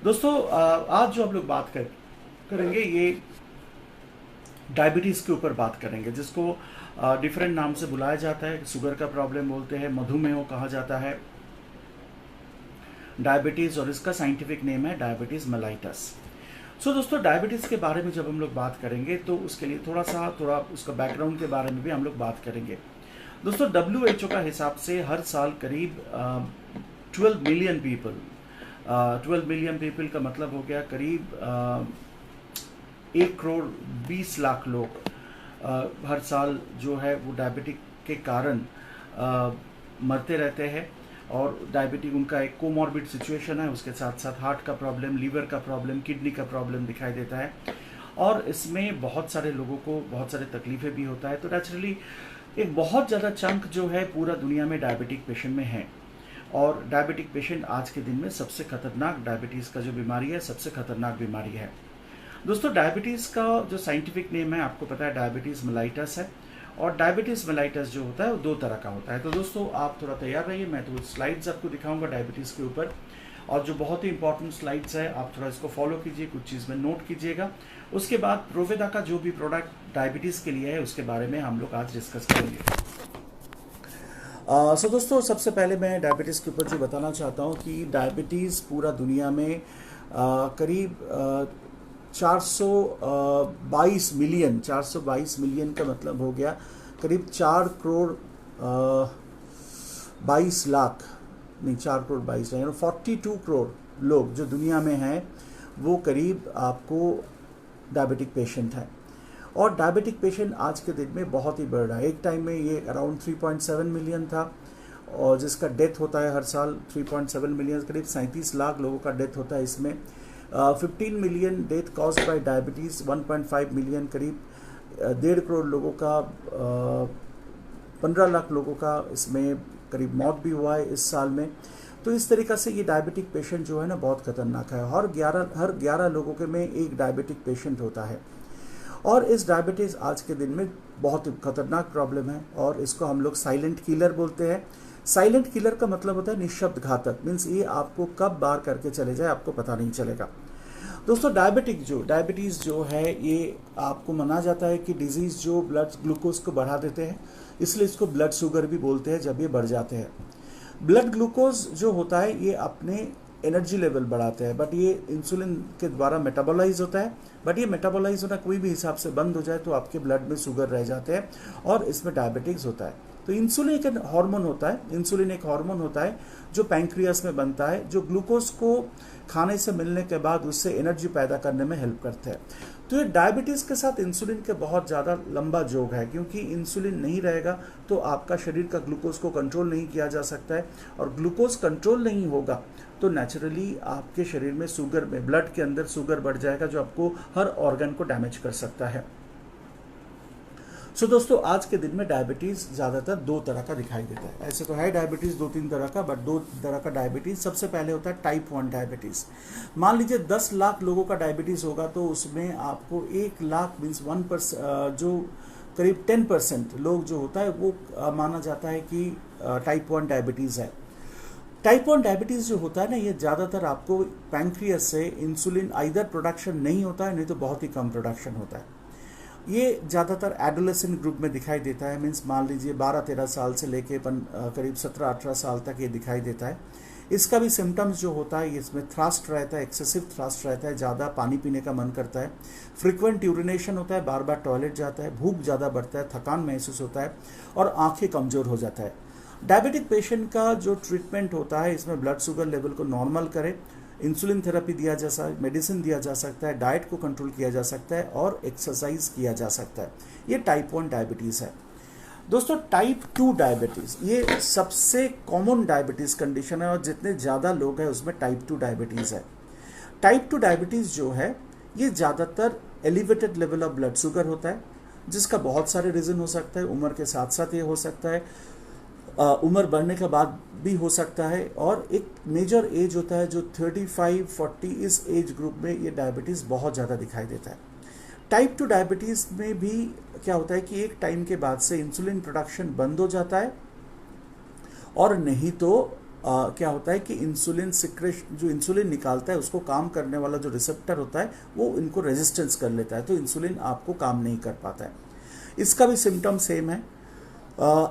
दोस्तों आज जो हम लोग बात करेंगे ये डायबिटीज़ के ऊपर बात करेंगे, जिसको डिफरेंट नाम से बुलाया जाता है। शुगर का प्रॉब्लम बोलते हैं, मधुमेह कहा जाता है, डायबिटीज़, और इसका साइंटिफिक नेम है डायबिटीज़ मेलाइटस। सो दोस्तों, डायबिटीज़ के बारे में जब हम लोग बात करेंगे तो उसके लिए थोड़ा उसका बैकग्राउंड के बारे में भी हम लोग बात करेंगे। दोस्तों, WHO का हिसाब से हर साल करीब 12 मिलियन पीपल 12 मिलियन पीपल का मतलब हो गया करीब 1 करोड़ 20 लाख लोग हर साल जो है वो डायबिटिक के कारण मरते रहते हैं। और डायबिटिक उनका एक कोमॉर्बिड सिचुएशन है, उसके साथ साथ हार्ट का प्रॉब्लम, लीवर का प्रॉब्लम, किडनी का प्रॉब्लम दिखाई देता है, और इसमें बहुत सारे लोगों को बहुत सारे तकलीफें भी होता है। तो नेचुरली एक बहुत ज़्यादा चंक जो है पूरा दुनिया में डायबिटिक पेशेंट में है, और डायबिटिक पेशेंट आज के दिन में सबसे खतरनाक डायबिटीज़ का जो बीमारी है, सबसे खतरनाक बीमारी है। दोस्तों, डायबिटीज़ का जो साइंटिफिक नेम है आपको पता है, डायबिटीज़ मेलाइटस है। और डायबिटीज़ मेलाइटस जो होता है वो 2 तरह का होता है। तो दोस्तों, आप थोड़ा तैयार रहिए, मैं तो स्लाइड्स आपको दिखाऊंगा डायबिटीज़ के ऊपर, और जो बहुत ही इंपॉर्टेंट स्लाइड्स है, आप थोड़ा इसको फॉलो कीजिए, कुछ चीज़ में नोट कीजिएगा। उसके बाद प्रोवेदा का जो भी प्रोडक्ट डायबिटीज़ के लिए है उसके बारे में हम लोग आज डिस्कस करेंगे। सो दोस्तों, सबसे पहले मैं डायबिटीज़ के ऊपर जो बताना चाहता हूँ कि डायबिटीज़ पूरा दुनिया में करीब 422 मिलियन का मतलब हो गया करीब 4 करोड़ 22 लाख, नहीं 4 करोड़ 22 लाख, 42 करोड़ लोग जो दुनिया में हैं वो करीब आपको डायबिटिक पेशेंट हैं। और डायबिटिक पेशेंट आज के दिन में बहुत ही बढ़ रहा है। एक टाइम में ये अराउंड 3.7 मिलियन था, और जिसका डेथ होता है हर साल 3.7 मिलियन, करीब 37 लाख लोगों का डेथ होता है इसमें। 15 million death caused by diabetes, 1.5 million करीब 1.5 करोड़ लोगों का, 15 लाख लोगों का इसमें करीब मौत भी हुआ है इस साल में। तो इस तरीक़ा से ये डायबिटिक पेशेंट जो है ना बहुत खतरनाक है। हर 11 लोगों के में एक डायबिटिक पेशेंट होता है, और इस डायबिटीज़ आज के दिन में बहुत ही खतरनाक प्रॉब्लम है, और इसको हम लोग साइलेंट किलर बोलते हैं। साइलेंट किलर का मतलब होता है निःशब्द घातक, मीन्स ये आपको कब बार करके चले जाए आपको पता नहीं चलेगा। दोस्तों, डायबिटीज़ जो है ये आपको माना जाता है कि डिजीज़ जो ब्लड ग्लूकोज को बढ़ा देते हैं, इसलिए इसको ब्लड शुगर भी बोलते हैं जब ये बढ़ जाते हैं। ब्लड ग्लूकोज जो होता है ये अपने एनर्जी लेवल बढ़ाते हैं, बट ये इंसुलिन के द्वारा मेटाबोलाइज होता है, बट ये मेटाबोलाइज होना कोई भी हिसाब से बंद हो जाए तो आपके ब्लड में शुगर रह जाते हैं, और इसमें डायबिटीज़ होता है। तो इंसुलिन एक हार्मोन होता है, इंसुलिन एक हार्मोन होता है जो पैंक्रियास में बनता है, जो ग्लूकोज को खाने से मिलने के बाद उससे एनर्जी पैदा करने में हेल्प करते हैं। तो ये डायबिटीज़ के साथ इंसुलिन के बहुत ज़्यादा लंबा जोग है, क्योंकि इंसुलिन नहीं रहेगा तो आपका शरीर का ग्लूकोज को कंट्रोल नहीं किया जा सकता है, और ग्लूकोज कंट्रोल नहीं होगा तो नेचुरली आपके शरीर में शुगर में ब्लड के अंदर शुगर बढ़ जाएगा, जो आपको हर ऑर्गन को डैमेज कर सकता है। सो दोस्तों, आज के दिन में डायबिटीज़ ज़्यादातर 2 तरह का दिखाई देता है। ऐसे तो है डायबिटीज़ 2-3 तरह का, बट 2 तरह का डायबिटीज़। सबसे पहले होता है टाइप 1 डायबिटीज़। मान लीजिए 10 लाख लोगों का डायबिटीज़ होगा तो उसमें आपको 1 लाख मीन्स 1%, जो करीब 10% लोग जो होता है वो माना जाता है कि टाइप 1 डायबिटीज़ है। टाइप 1 डायबिटीज़ जो होता है ना, ये ज़्यादातर आपको पैंक्रियास से इंसुलिन आइदर प्रोडक्शन नहीं होता है, नहीं तो बहुत ही कम प्रोडक्शन होता है। ये ज़्यादातर एडोलेसेंट ग्रुप में दिखाई देता है, मीन्स मान लीजिए 12-13 साल से लेके करीब 17-18 साल तक ये दिखाई देता है। इसका भी सिम्टम्स जो होता है, इसमें थ्रस्ट रहता है, एक्सेसिव थ्रस्ट रहता है, ज़्यादा पानी पीने का मन करता है, फ्रिक्वेंट यूरिनेशन होता है, बार बार टॉयलेट जाता है, भूख ज़्यादा बढ़ता है, थकान महसूस होता है, और आँखें कमज़ोर हो जाता है। डायबिटिक पेशेंट का जो ट्रीटमेंट होता है, इसमें ब्लड शुगर लेवल को नॉर्मल करे, इंसुलिन थेरेपी दिया जा सकता है, मेडिसिन दिया जा सकता है, डाइट को कंट्रोल किया जा सकता है, और एक्सरसाइज किया जा सकता है। ये टाइप 1 डायबिटीज़ है। दोस्तों, टाइप 2 डायबिटीज़ ये सबसे कॉमन डायबिटीज़ कंडीशन है, और जितने ज़्यादा लोग हैं उसमें टाइप 2 डायबिटीज़ है। टाइप 2 डायबिटीज़ जो है ये ज़्यादातर elevated level of blood sugar होता है, जिसका बहुत सारे रीज़न हो सकता है। उम्र के साथ साथ ये हो सकता है, उम्र बढ़ने के बाद भी हो सकता है, और एक मेजर एज होता है जो 35-40, इस एज ग्रुप में ये डायबिटीज़ बहुत ज़्यादा दिखाई देता है। टाइप 2 डायबिटीज़ में भी क्या होता है कि एक टाइम के बाद से इंसुलिन प्रोडक्शन बंद हो जाता है, और नहीं तो क्या होता है कि इंसुलिन सिक्रेशन, जो इंसुलिन निकालता है उसको काम करने वाला जो रिसेप्टर होता है वो इनको रेजिस्टेंस कर लेता है, तो इंसुलिन आपको काम नहीं कर पाता है। इसका भी सिम्टम सेम है।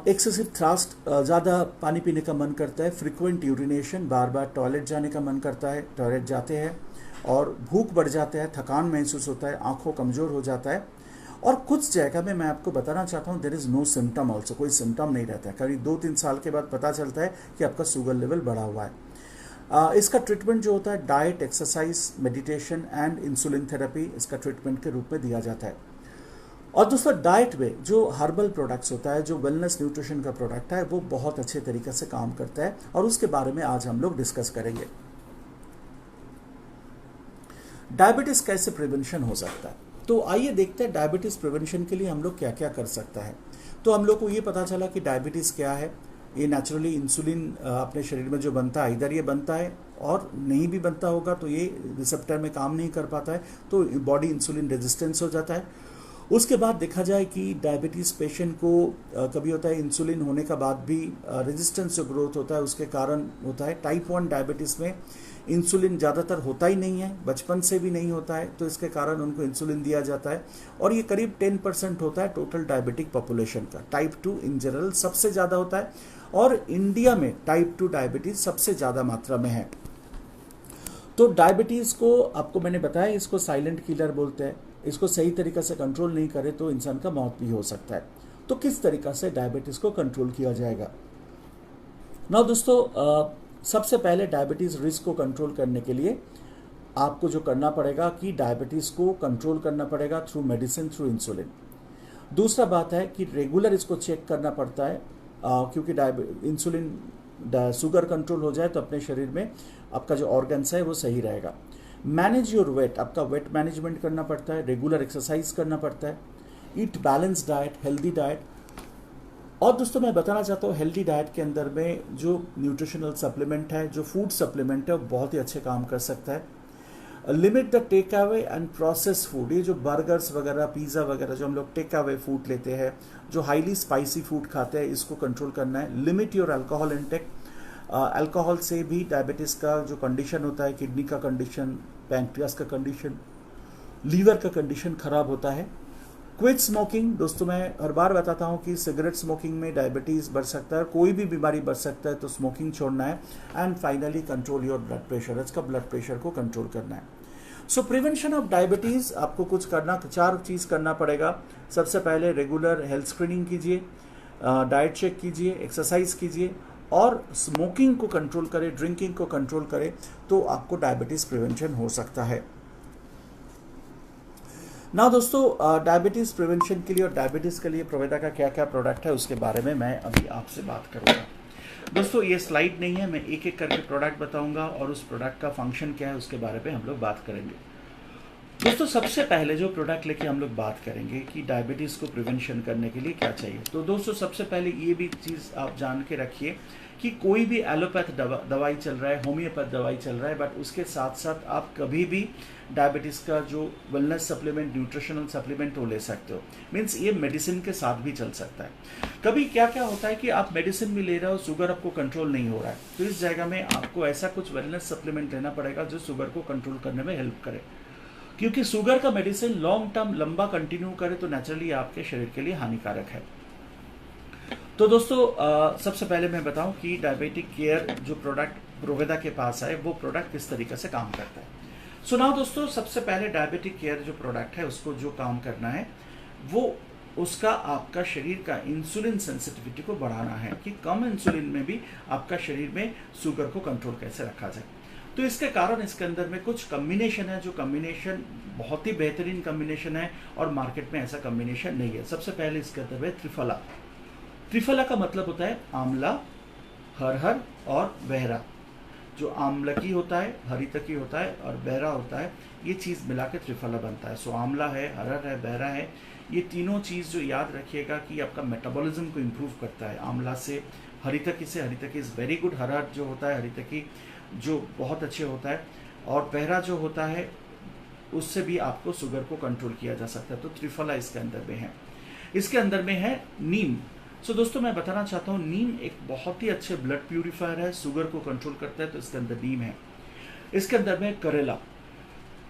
एक्सेसिव थ्रस्ट, ज़्यादा पानी पीने का मन करता है, फ्रिक्वेंट यूरिनेशन, बार बार टॉयलेट जाने का मन करता है, टॉयलेट जाते हैं, और भूख बढ़ जाता है, थकान महसूस होता है, आँखों कमज़ोर हो जाता है। और कुछ जगह में मैं आपको बताना चाहता हूँ there is no symptom also, कोई सिम्टम नहीं रहता है। करीब 2-3 साल के बाद पता चलता है कि आपका शुगर लेवल बढ़ा हुआ है। इसका ट्रीटमेंट जो होता है diet, exercise, meditation and insulin therapy इसका ट्रीटमेंट के रूप में दिया जाता है। और दोस्तों डाइट में जो हर्बल प्रोडक्ट्स होता है, जो वेलनेस न्यूट्रिशन का प्रोडक्ट है, वो बहुत अच्छे तरीके से काम करता है और उसके बारे में आज हम लोग डिस्कस करेंगे। डायबिटीज कैसे प्रिवेंशन हो सकता है, तो आइए देखते हैं डायबिटीज प्रिवेंशन के लिए हम लोग क्या क्या कर सकता है। तो हम लोग को ये पता चला कि डायबिटीज क्या है। ये नेचुरली इंसुलिन अपने शरीर में जो बनता है, इधर ये बनता है और नहीं भी बनता होगा तो ये रिसेप्टर में काम नहीं कर पाता है, तो बॉडी इंसुलिन रेजिस्टेंस हो जाता है। उसके बाद देखा जाए कि डायबिटीज़ पेशेंट को कभी होता है इंसुलिन होने का बाद भी रेजिस्टेंस जो ग्रोथ होता है उसके कारण होता है। टाइप 1 डायबिटीज़ में इंसुलिन ज़्यादातर होता ही नहीं है, बचपन से भी नहीं होता है, तो इसके कारण उनको इंसुलिन दिया जाता है और ये करीब 10% होता है टोटल डायबिटिक पॉपुलेशन का। टाइप 2 इन जनरल सबसे ज़्यादा होता है और इंडिया में टाइप 2 डायबिटीज़ सबसे ज़्यादा मात्रा में है। तो डायबिटीज़ को आपको मैंने बताया, इसको साइलेंट किलर बोलते हैं। इसको सही तरीक़े से कंट्रोल नहीं करे तो इंसान का मौत भी हो सकता है। तो किस तरीक़ा से डायबिटीज़ को कंट्रोल किया जाएगा ना दोस्तों, सबसे पहले डायबिटीज़ रिस्क को कंट्रोल करने के लिए आपको जो करना पड़ेगा कि डायबिटीज़ को कंट्रोल करना पड़ेगा थ्रू मेडिसिन, थ्रू इंसुलिन। दूसरा बात है कि रेगुलर इसको चेक करना पड़ता है, क्योंकि इंसुलिन शुगर कंट्रोल हो जाए तो अपने शरीर में आपका जो ऑर्गन्स है वो सही रहेगा। मैनेज योर वेट, आपका वेट मैनेजमेंट करना पड़ता है, रेगुलर एक्सरसाइज करना पड़ता है, ईट बैलेंस डाइट, हेल्दी डाइट। और दोस्तों मैं बताना चाहता हूँ हेल्दी डाइट के अंदर में जो न्यूट्रिशनल सप्लीमेंट है, जो फूड सप्लीमेंट है, वो बहुत ही अच्छे काम कर सकता है। Limit the take away and process food, ये जो बर्गर्स वगैरह, पिज़्ज़ा वगैरह जो हम लोग टेक अवे फूड लेते हैं, जो हाईली स्पाइसी फूड खाते हैं, इसको कंट्रोल करना है। Limit your alcohol intake, alcohol से भी डायबिटीज़ का जो कंडीशन होता है, किडनी का कंडीशन, पैंक्रियास का कंडीशन, लीवर का कंडीशन खराब होता है। क्विट स्मोकिंग, दोस्तों मैं हर बार बताता हूँ कि सिगरेट स्मोकिंग में डायबिटीज़ बढ़ सकता है, कोई भी बीमारी बढ़ सकता है, तो स्मोकिंग छोड़ना है। And finally control your blood pressure, इसका ब्लड प्रेशर को कंट्रोल करना है। सो प्रिवेंशन ऑफ डायबिटीज़ आपको कुछ करना, 4 चीज़ करना पड़ेगा। सबसे पहले रेगुलर हेल्थ स्क्रीनिंग कीजिए, डाइट चेक कीजिए, एक्सरसाइज कीजिए और स्मोकिंग को कंट्रोल करें, ड्रिंकिंग को कंट्रोल करें, तो आपको डायबिटीज़ प्रिवेंशन हो सकता है ना दोस्तों। डायबिटीज़ प्रिवेंशन के लिए और डायबिटीज़ के लिए प्रोवेदा का क्या क्या प्रोडक्ट है उसके बारे में मैं अभी आपसे बात करूँगा। दोस्तों ये स्लाइड नहीं है, मैं एक एक करके प्रोडक्ट बताऊंगा और उस प्रोडक्ट का फंक्शन क्या है उसके बारे में हम लोग बात करेंगे। दोस्तों सबसे पहले जो प्रोडक्ट लेके हम लोग बात करेंगे कि डायबिटीज़ को प्रिवेंशन करने के लिए क्या चाहिए, तो दोस्तों सबसे पहले ये भी चीज़ आप जान के रखिए कि कोई भी एलोपैथ दवाई चल रहा है, होम्योपैथ दवाई चल रहा है, बट उसके साथ साथ आप कभी भी डायबिटीज़ का जो वेलनेस सप्लीमेंट, न्यूट्रिशनल सप्लीमेंट वो ले सकते हो। मीन्स ये मेडिसिन के साथ भी चल सकता है। कभी क्या क्या होता है कि आप मेडिसिन भी ले रहे हो, शुगर आपको कंट्रोल नहीं हो रहा है, तो इस जगह में आपको ऐसा कुछ वेलनेस सप्लीमेंट लेना पड़ेगा जो शुगर को कंट्रोल करने में हेल्प करे, क्योंकि शुगर का मेडिसिन लॉन्ग टर्म लंबा कंटिन्यू करे तो नेचुरली आपके शरीर के लिए हानिकारक है। तो दोस्तों सबसे पहले मैं बताऊं कि डायबिटिक केयर जो प्रोडक्ट प्रोवेदा के पास है वो प्रोडक्ट किस तरीके से काम करता है। सुनाओ दोस्तों, सबसे पहले डायबिटिक केयर जो प्रोडक्ट है उसको जो काम करना है वो उसका आपका शरीर का इंसुलिन सेंसिटिविटी को बढ़ाना है, कि कम इंसुलिन में भी आपका शरीर में शुगर को कंट्रोल कैसे रखा जाए। तो इसके कारण इसके अंदर में कुछ कम्बिनेशन है, जो कम्बिनेशन बहुत ही बेहतरीन कम्बिनेशन है और मार्केट में ऐसा कम्बिनेशन नहीं है। सबसे पहले इसके अंदर है त्रिफला। त्रिफला का मतलब होता है आंवला, हरहर और बहरा। जो आंवलकी होता है, हरितकी होता है और बहरा होता है, ये चीज़ मिला के त्रिफला बनता है। सो आंवला है, हरहर है, बहरा है, ये तीनों चीज़ जो याद रखिएगा कि आपका मेटाबॉलिज्म को इम्प्रूव करता है। आंवला से, हरितकी से, हरितकी इज़ वेरी गुड, हरहर जो होता है, हरितकी जो बहुत अच्छे होता है, और बहरा जो होता है उससे भी आपको शुगर को कंट्रोल किया जा सकता है। तो त्रिफला इसके अंदर में है। इसके अंदर में है नीम। दोस्तों मैं बताना चाहता हूँ, नीम एक बहुत ही अच्छे ब्लड प्यूरिफायर है, शुगर को कंट्रोल करता है, तो इसके अंदर नीम है। इसके अंदर में करेला,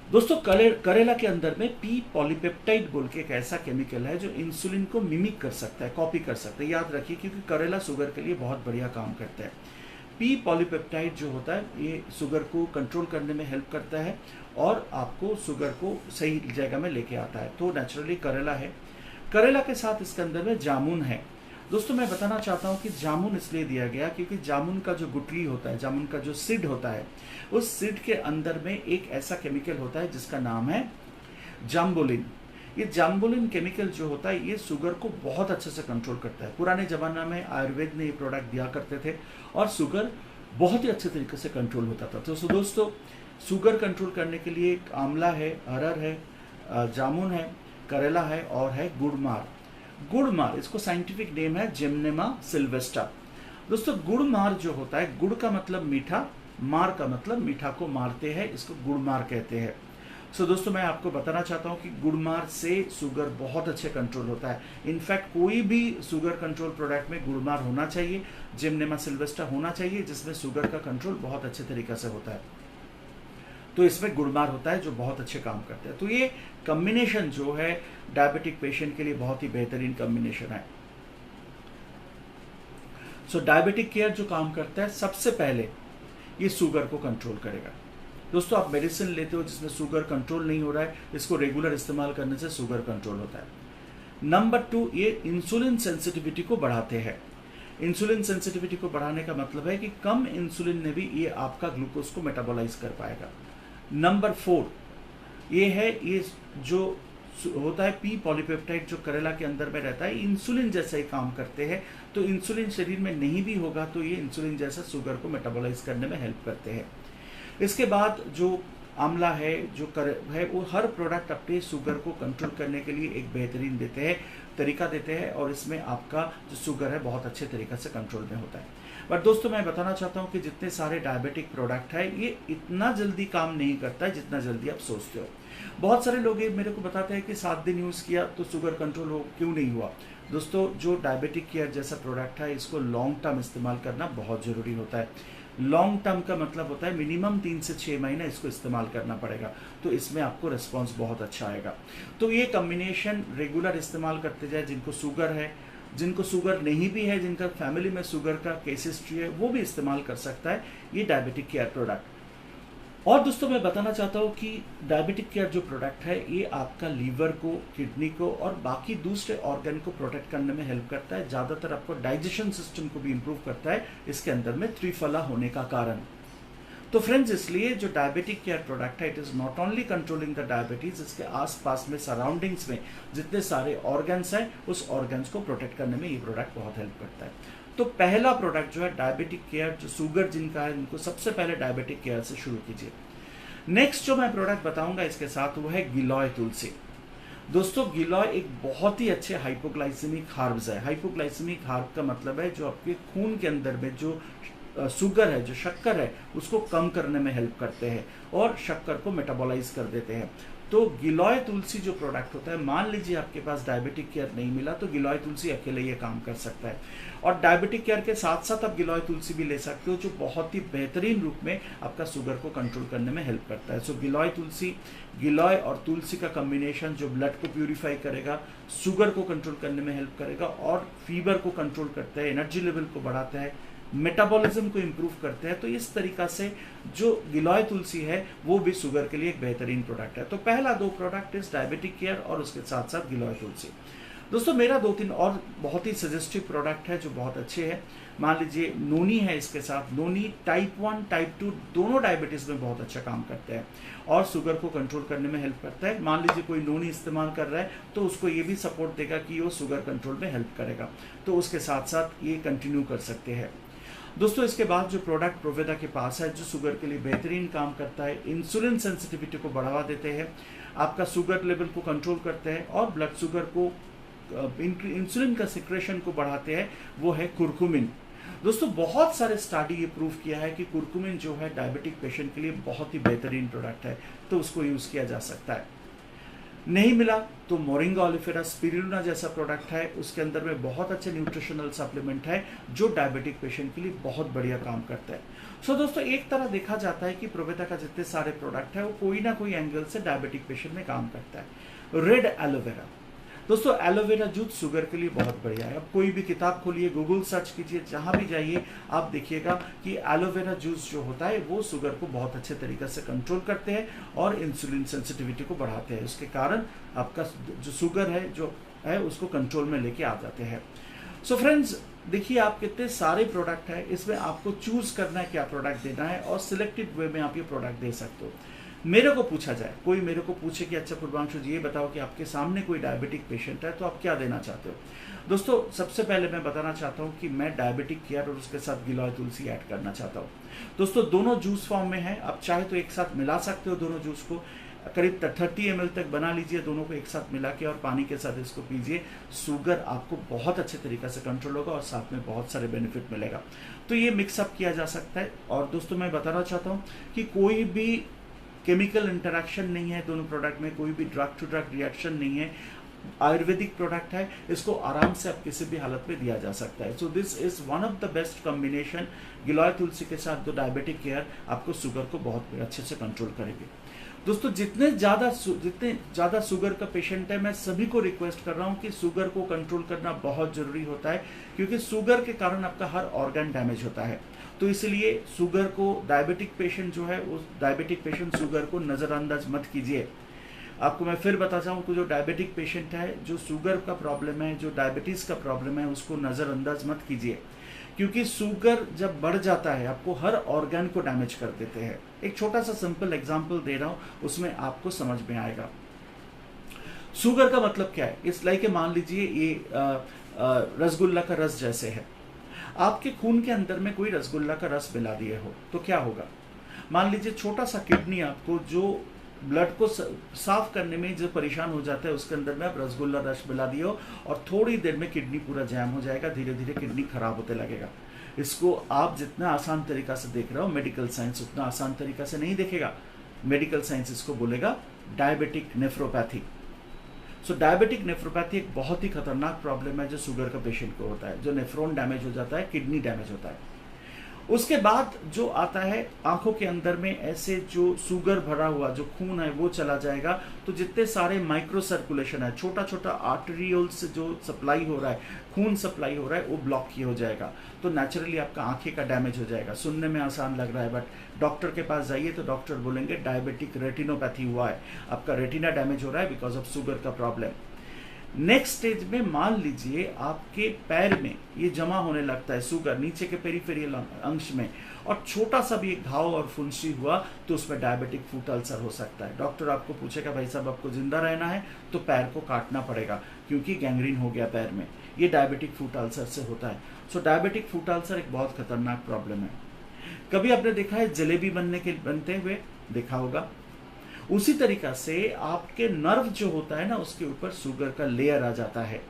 दोस्तों करेला के अंदर में पी पॉलीपेप्टाइड बोल के एक ऐसा केमिकल है जो इंसुलिन को मिमिक कर सकता है, कॉपी कर सकता है। याद रखिए, क्योंकि करेला शुगर के लिए बहुत बढ़िया काम करता है। पी पॉलीपेप्टाइड जो होता है ये शुगर को कंट्रोल करने में हेल्प करता है और आपको शुगर को सही जगह में लेके आता है। तो नेचुरली करेला है। करेला के साथ इसके अंदर में जामुन है। दोस्तों मैं बताना चाहता हूँ कि जामुन इसलिए दिया गया क्योंकि जामुन का जो गुठली होता है, जामुन का जो सीड होता है, उस सीड के अंदर में एक ऐसा केमिकल होता है जिसका नाम है जाम्बोलिन। ये जाम्बोलिन केमिकल जो होता है ये शुगर को बहुत अच्छे से कंट्रोल करता है। पुराने ज़माना में आयुर्वेद ने ये प्रोडक्ट दिया करते थे और शुगर बहुत ही अच्छे तरीके से कंट्रोल होता था। तो दोस्तों शुगर कंट्रोल करने के लिए आंवला है, अरहर है, जामुन है, करेला है और है गुड़मार। गुड़मार, इसको साइंटिफिक नेम है जिम्नेमा सिल्वेस्टा। दोस्तों गुड़मार जो होता है, गुड़ का मतलब मीठा, मार का मतलब मीठा को मारते हैं, इसको गुड़मार कहते हैं। दोस्तों मैं आपको बताना चाहता हूँ कि गुड़मार से शुगर बहुत अच्छे कंट्रोल होता है। इनफैक्ट कोई भी शुगर कंट्रोल प्रोडक्ट में गुड़मार होना चाहिए, जिम्नेमा सिल्वेस्टा होना चाहिए, जिसमें शुगर का कंट्रोल बहुत अच्छे तरीके से होता है। तो इसमें गुड़मार होता है जो बहुत अच्छे काम करते हैं। तो ये कॉम्बिनेशन जो है डायबिटिक पेशेंट के लिए बहुत ही बेहतरीन कॉम्बिनेशन है। डायबिटिक केयर जो काम करता है, सबसे पहले ये शुगर को कंट्रोल करेगा। दोस्तों आप मेडिसिन लेते हो जिसमें शुगर कंट्रोल नहीं हो रहा है, इसको रेगुलर इस्तेमाल करने से शुगर कंट्रोल होता है। नंबर 2, ये इंसुलिन सेंसिटिविटी को बढ़ाते हैं। इंसुलिन सेंसिटिविटी को बढ़ाने का मतलब है कि कम इंसुलिन में भी ये आपका ग्लूकोज को मेटाबोलाइज कर पाएगा। नंबर 4 ये है, ये जो होता है पी पॉलीपेप्टाइड जो करेला के अंदर में रहता है, इंसुलिन जैसा ही काम करते हैं। तो इंसुलिन शरीर में नहीं भी होगा तो ये इंसुलिन जैसा शुगर को मेटाबोलाइज करने में हेल्प करते हैं। इसके बाद जो आंवला है, जो है, वो हर प्रोडक्ट अपने शुगर को कंट्रोल करने के लिए एक बेहतरीन तरीका देते हैं और इसमें आपका जो शुगर है बहुत अच्छे तरीके से कंट्रोल में होता है। बट दोस्तों मैं बताना चाहता हूँ कि जितने सारे डायबिटिक प्रोडक्ट है ये इतना जल्दी काम नहीं करता है जितना जल्दी आप सोचते हो। बहुत सारे लोग ये मेरे को बताते हैं कि 7 दिन यूज़ किया तो शुगर कंट्रोल हो, क्यों नहीं हुआ। दोस्तों जो डायबिटिक केयर जैसा प्रोडक्ट है इसको लॉन्ग टर्म इस्तेमाल करना बहुत ज़रूरी होता है। लॉन्ग टर्म का मतलब होता है मिनिमम 3 से 6 महीने इसको इस्तेमाल करना पड़ेगा, तो इसमें आपको रिस्पॉन्स बहुत अच्छा आएगा। तो ये कम्बिनेशन रेगुलर इस्तेमाल करते जाए, जिनको शुगर है, जिनको शुगर नहीं भी है, जिनका फैमिली में शुगर का केस हिस्ट्री है, वो भी इस्तेमाल कर सकता है ये डायबिटिक केयर प्रोडक्ट। और दोस्तों मैं बताना चाहता हूँ कि डायबिटिक केयर जो प्रोडक्ट है ये आपका लीवर को, किडनी को और बाकी दूसरे ऑर्गन को प्रोटेक्ट करने में हेल्प करता है। ज़्यादातर आपको डाइजेशन सिस्टम को भी इम्प्रूव करता है इसके अंदर में त्रिफला होने का कारण। तो फ्रेंड्स इसलिए जो डायबिटिक केयर प्रोडक्ट है, it is not only controlling the diabetes, इसके आसपास में सराउंडिंग्स में जितने सारे ऑर्गन्स हैं उस ऑर्गन्स को प्रोटेक्ट करने में ये प्रोडक्ट बहुत हेल्प करता है। तो पहला प्रोडक्ट जो है डायबिटिक केयर, जो शुगर जिनका है उनको सबसे पहले डायबिटिक केयर से शुरू कीजिए। नेक्स्ट जो मैं प्रोडक्ट बताऊंगा इसके साथ वो है गिलोय तुलसी। दोस्तों गिलोय एक बहुत ही अच्छे हाइपोग्लाइसेमिक हार्ब्स है। हाइपोग्लाइसेमिक हार्ब का मतलब है जो आपके खून के अंदर में जो शुगर है, जो शक्कर है, उसको कम करने में हेल्प करते हैं और शक्कर को मेटाबोलाइज कर देते हैं। तो गिलोय तुलसी जो प्रोडक्ट होता है, मान लीजिए आपके पास डायबिटिक केयर नहीं मिला तो गिलोय तुलसी अकेले ये काम कर सकता है। और डायबिटिक केयर के साथ साथ आप गिलोय तुलसी भी ले सकते हो जो बहुत ही बेहतरीन रूप में आपका शुगर को कंट्रोल करने में हेल्प करता है। सो गिलोय तुलसी, गिलोय और तुलसी का कॉम्बिनेशन जो ब्लड को प्यूरिफाई करेगा, शुगर को कंट्रोल करने में हेल्प करेगा और फीवर को कंट्रोल करता है, एनर्जी लेवल को बढ़ाता है, मेटाबॉलिज्म को इम्प्रूव करते हैं। तो इस तरीका से जो गिलोय तुलसी है वो भी शुगर के लिए एक बेहतरीन प्रोडक्ट है। तो पहला 2 प्रोडक्ट इस डायबिटिक केयर और उसके साथ साथ गिलोय तुलसी। दोस्तों मेरा 2-3 और बहुत ही सजेस्टिव प्रोडक्ट है जो बहुत अच्छे हैं। मान लीजिए नोनी है, इसके साथ नोनी टाइप 1 टाइप 2 दोनों डायबिटीज़ में बहुत अच्छा काम करते हैं और शुगर को कंट्रोल करने में हेल्प करता है। मान लीजिए कोई नोनी इस्तेमाल कर रहा है तो उसको ये भी सपोर्ट देगा कि वो शुगर कंट्रोल में हेल्प करेगा, तो उसके साथ साथ ये कंटिन्यू कर सकते हैं। दोस्तों इसके बाद जो प्रोडक्ट प्रोवेदा के पास है जो शुगर के लिए बेहतरीन काम करता है, इंसुलिन सेंसिटिविटी को बढ़ावा देते हैं, आपका शुगर लेवल को कंट्रोल करते हैं और ब्लड शुगर को, इंसुलिन का सिक्रेशन को बढ़ाते हैं, वो है कुरकुमिन। दोस्तों बहुत सारे स्टडी ये प्रूव किया है कि कुरकुमिन जो है डायबिटिक पेशेंट के लिए बहुत ही बेहतरीन प्रोडक्ट है, तो उसको यूज़ किया जा सकता है। नहीं मिला तो मोरिंगा ओलिफेरा स्पिरुलिना जैसा प्रोडक्ट है, उसके अंदर में बहुत अच्छे न्यूट्रिशनल सप्लीमेंट है जो डायबिटिक पेशेंट के लिए बहुत बढ़िया काम करता है। सो दोस्तों, एक तरह देखा जाता है कि प्रोवेटा का जितने सारे प्रोडक्ट है वो कोई ना कोई एंगल से डायबिटिक पेशेंट में काम करता है। रेड एलोवेरा, दोस्तों एलोवेरा जूस शुगर के लिए बहुत बढ़िया है। अब कोई भी किताब खोलिए, गूगल सर्च कीजिए, जहां भी जाइए आप देखिएगा कि एलोवेरा जूस जो होता है वो शुगर को बहुत अच्छे तरीके से कंट्रोल करते हैं और इंसुलिन सेंसिटिविटी को बढ़ाते हैं। उसके कारण आपका जो शुगर है जो है उसको कंट्रोल में लेके आ जाते हैं। सो फ्रेंड्स, देखिए आप कितने सारे प्रोडक्ट है, इसमें आपको चूज करना है क्या प्रोडक्ट देना है और सिलेक्टेड वे में आप ये प्रोडक्ट दे सकते हो। मेरे को पूछा जाए, कोई मेरे को पूछे कि अच्छा पूर्वांशु जी ये बताओ कि आपके सामने कोई डायबिटिक पेशेंट है तो आप क्या देना चाहते हो। दोस्तों, सबसे पहले मैं बताना चाहता हूँ कि मैं डायबिटिक केयर और उसके साथ गिलोय तुलसी ऐड करना चाहता हूँ। दोस्तों, दोनों जूस फॉर्म में है, आप चाहे तो एक साथ मिला सकते हो दोनों जूस को, करीब 30 ml तक बना लीजिए, दोनों को एक साथ मिला के और पानी के साथ इसको पीजिए। शुगर आपको बहुत अच्छे तरीके से कंट्रोल होगा और साथ में बहुत सारे बेनिफिट मिलेगा। तो ये मिक्सअप किया जा सकता है। और दोस्तों, मैं बताना चाहता हूँ कि कोई भी केमिकल इंटरेक्शन नहीं है दोनों प्रोडक्ट में, कोई भी ड्रग टू ड्रग रिएक्शन नहीं है, आयुर्वेदिक प्रोडक्ट है, इसको आराम से आप किसी भी हालत में दिया जा सकता है। So this is one of the best combination गिलोय तुलसी के साथ। तो डायबिटिक केयर आपको शुगर को बहुत अच्छे से कंट्रोल करेगी। दोस्तों, जितने ज़्यादा शुगर का पेशेंट है, मैं सभी को रिक्वेस्ट कर रहा हूँ कि शुगर को कंट्रोल करना बहुत ज़रूरी होता है, क्योंकि शुगर के कारण आपका हर ऑर्गन डैमेज होता है। तो इसलिए शुगर को, डायबिटिक पेशेंट जो है उस डायबिटिक पेशेंट शुगर को नज़रअंदाज मत कीजिए। आपको मैं फिर बता चाहूँ कि जो डायबिटिक पेशेंट है, जो शुगर का प्रॉब्लम है, जो डायबिटीज़ का प्रॉब्लम है, उसको नज़रअंदाज मत कीजिए, क्योंकि शुगर जब बढ़ जाता है आपको हर ऑर्गन को डैमेज कर देते हैं। एक छोटा सा सिंपल एग्जांपल दे रहा हूँ, उसमें आपको समझ में आएगा। शुगर का मतलब क्या है, इस लाइक मान लीजिए ये रसगुल्ला का रस जैसे है। आपके खून के अंदर में कोई रसगुल्ला का रस मिला दिए हो तो क्या होगा। मान लीजिए छोटा सा किडनी आपको जो ब्लड को साफ करने में जो परेशान हो जाता है, उसके अंदर में आप रसगुल्ला रस मिला दिए हो और थोड़ी देर में किडनी पूरा जैम हो जाएगा, धीरे धीरे किडनी खराब होते लगेगा। इसको आप जितना आसान तरीका से देख रहे हो, मेडिकल साइंस उतना आसान तरीका से नहीं देखेगा। मेडिकल साइंस इसको बोलेगा डायबिटिक नेफ्रोपैथी। सो डायबिटिक नेफ्रोपैथी एक बहुत ही खतरनाक प्रॉब्लम है जो शुगर का पेशेंट को होता है, जो नेफ्रॉन डैमेज हो जाता है, किडनी डैमेज होता है। उसके बाद जो आता है आंखों के अंदर में ऐसे जो शुगर भरा हुआ जो खून है वो चला जाएगा, तो जितने सारे माइक्रो सर्कुलेशन है, छोटा छोटा आर्टेरियल से जो सप्लाई हो रहा है, खून सप्लाई हो रहा है, वो ब्लॉक ही हो जाएगा। तो नेचुरली आपका आंखें का डैमेज हो जाएगा। सुनने में आसान लग रहा है, बट डॉक्टर के पास जाइए तो डॉक्टर बोलेंगे डायबिटिक रेटिनोपैथी हुआ है, आपका रेटिना डैमेज हो रहा है बिकॉज ऑफ शुगर का प्रॉब्लम। नेक्स्ट स्टेज में मान लीजिए आपके पैर में ये जमा होने लगता है शुगर, नीचे के पेरिफेरियल अंश में, और छोटा सा भी एक घाव और फुंसी हुआ तो उसमें डायबिटिक फुट अल्सर हो सकता है। डॉक्टर आपको पूछेगा भाई साहब आपको जिंदा रहना है तो पैर को काटना पड़ेगा क्योंकि गैंग्रीन हो गया पैर में। ये डायबिटिक फुट अल्सर से होता है। सो डायबिटिक फुट अल्सर एक बहुत खतरनाक प्रॉब्लम है। कभी आपने देखा है जलेबी बनते हुए देखा होगा, उसी तरीका से आपके नर्व जो होता है ना, उसके ऊपर शुगर का लेयर आ जाता है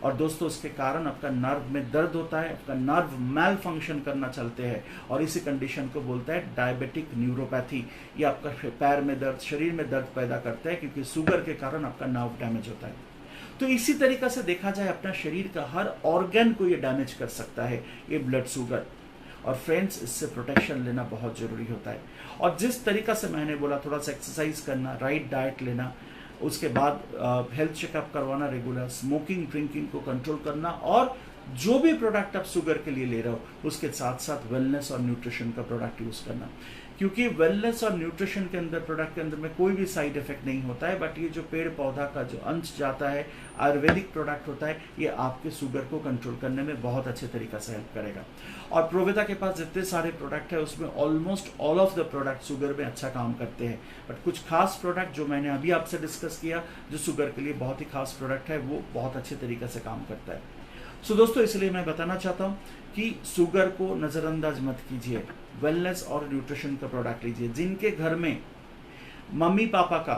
और दोस्तों उसके कारण आपका नर्व में दर्द होता है, आपका नर्व मैल फंक्शन करना चलते हैं और इसी कंडीशन को बोलता है डायबिटिक न्यूरोपैथी। ये आपका पैर में दर्द, शरीर में दर्द पैदा करता है क्योंकि शुगर के कारण आपका नर्व डैमेज होता है। तो इसी तरीका से देखा जाए अपना शरीर का हर ऑर्गन को ये डैमेज कर सकता है ये ब्लड शुगर। और फ्रेंड्स, इससे प्रोटेक्शन लेना बहुत ज़रूरी होता है। और जिस तरीका से मैंने बोला, थोड़ा सा एक्सरसाइज करना, राइट डाइट लेना, उसके बाद हेल्थ चेकअप करवाना रेगुलर, स्मोकिंग ड्रिंकिंग को कंट्रोल करना, और जो भी प्रोडक्ट आप शुगर के लिए ले रहे हो उसके साथ साथ वेलनेस और न्यूट्रिशन का प्रोडक्ट यूज़ करना, क्योंकि वेलनेस और न्यूट्रिशन के अंदर प्रोडक्ट के अंदर में कोई भी साइड इफेक्ट नहीं होता है, बट ये जो पेड़ पौधा का जो अंश जाता है, आयुर्वेदिक प्रोडक्ट होता है, ये आपके शुगर को कंट्रोल करने में बहुत अच्छे तरीक़ा से हेल्प करेगा। और प्रोवेटा के पास जितने सारे प्रोडक्ट है उसमें almost all of the product sugar में अच्छा काम करते हैं, बट कुछ खास प्रोडक्ट जो मैंने अभी आपसे डिस्कस किया जो शुगर के लिए बहुत ही खास प्रोडक्ट है, वो बहुत अच्छे तरीके से काम करता है। सो दोस्तों, इसलिए मैं बताना चाहता हूँ कि शुगर को नज़रअंदाज मत कीजिए, वेलनेस और न्यूट्रिशन का प्रोडक्ट लीजिए। जिनके घर में मम्मी पापा का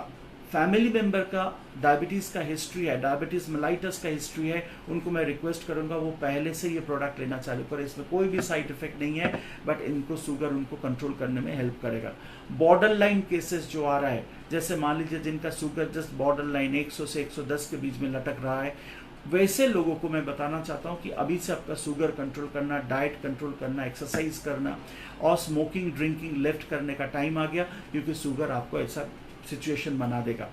फैमिली मेंबर का डायबिटीज़ का हिस्ट्री है, डायबिटीज़ मेलाइटस का हिस्ट्री है, उनको मैं रिक्वेस्ट करूंगा वो पहले से ये प्रोडक्ट लेना चालू करें। इसमें कोई भी साइड इफेक्ट नहीं है, बट इनको शुगर उनको कंट्रोल करने में हेल्प करेगा। बॉर्डर लाइन केसेस जो आ रहा है, जैसे मान लीजिए जिनका शुगर जस्ट बॉर्डर लाइन 100 से 110 के बीच में लटक रहा है, वैसे लोगों को मैं बताना चाहता हूँ कि अभी से आपका शुगर कंट्रोल करना, डाइट कंट्रोल करना, एक्सरसाइज करना और स्मोकिंग ड्रिंकिंग लेफ्ट करने का टाइम आ गया, क्योंकि शुगर आपको ऐसा सिचुएशन बना देगा।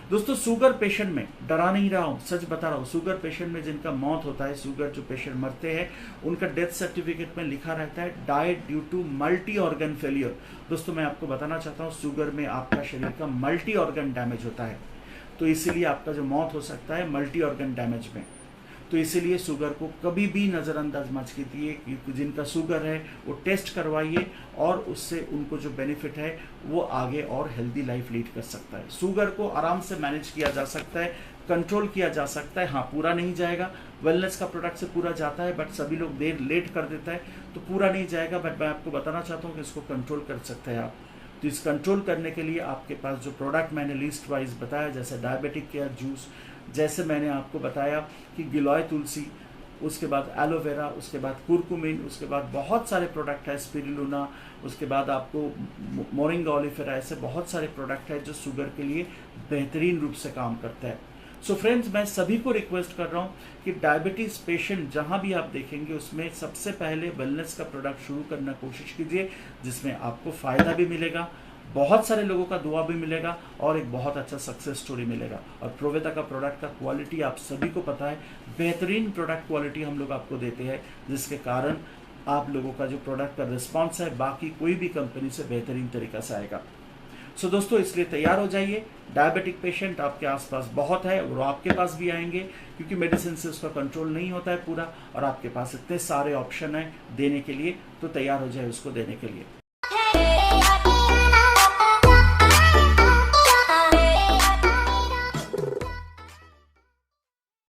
दोस्तों शुगर पेशेंट में डरा नहीं रहा हूँ, सच बता रहा हूँ, शुगर पेशेंट में जिनका मौत होता है, शुगर जो पेशेंट मरते हैं, उनका डेथ सर्टिफिकेट में लिखा रहता है died due to multi organ failure. दोस्तों मैं आपको बताना चाहता हूँ, शुगर में आपका शरीर का मल्टी ऑर्गन डैमेज होता है, तो इसीलिए आपका जो मौत हो सकता है मल्टी ऑर्गन डैमेज में। तो इसीलिए शुगर को कभी भी नज़रअंदाज मत कीजिए। जिनका शुगर है वो टेस्ट करवाइए और उससे उनको जो बेनिफिट है वो आगे और हेल्दी लाइफ लीड कर सकता है। शुगर को आराम से मैनेज किया जा सकता है, कंट्रोल किया जा सकता है। हाँ, पूरा नहीं जाएगा, वेलनेस का प्रोडक्ट से पूरा जाता है, बट सभी लोग देर लेट कर देता है तो पूरा नहीं जाएगा। बट मैं आपको बताना चाहता हूँ कि इसको कंट्रोल कर सकते हैं आप। तो इस कंट्रोल करने के लिए आपके पास जो प्रोडक्ट मैंने लिस्ट वाइज बताया, जैसे डायबिटिक केयर जूस, जैसे मैंने आपको बताया कि गिलोय तुलसी, उसके बाद एलोवेरा, उसके बाद कुरकुमिन, उसके बाद बहुत सारे प्रोडक्ट है, स्पिरुलिना, उसके बाद आपको मोरिंगा ओलिफेरा, ऐसे बहुत सारे प्रोडक्ट है जो शुगर के लिए बेहतरीन रूप से काम करता है। सो फ्रेंड्स, मैं सभी को रिक्वेस्ट कर रहा हूँ कि डायबिटीज़ पेशेंट जहाँ भी आप देखेंगे उसमें सबसे पहले वेलनेस का प्रोडक्ट शुरू करना कोशिश कीजिए, जिसमें आपको फ़ायदा भी मिलेगा, बहुत सारे लोगों का दुआ भी मिलेगा और एक बहुत अच्छा सक्सेस स्टोरी मिलेगा। और प्रोवेदा का प्रोडक्ट का क्वालिटी आप सभी को पता है, बेहतरीन प्रोडक्ट क्वालिटी हम लोग आपको देते हैं, जिसके कारण आप लोगों का जो प्रोडक्ट का रिस्पॉन्स है बाकी कोई भी कंपनी से बेहतरीन तरीका से आएगा। सो दोस्तों, इसलिए तैयार हो जाइए। डायबिटिक पेशेंट आपके आसपास बहुत है और आपके पास भी आएंगे, क्योंकि मेडिसिन से उसका कंट्रोल नहीं होता है पूरा, और आपके पास इतने सारे ऑप्शन हैं देने के लिए, तो तैयार हो जाए उसको देने के लिए।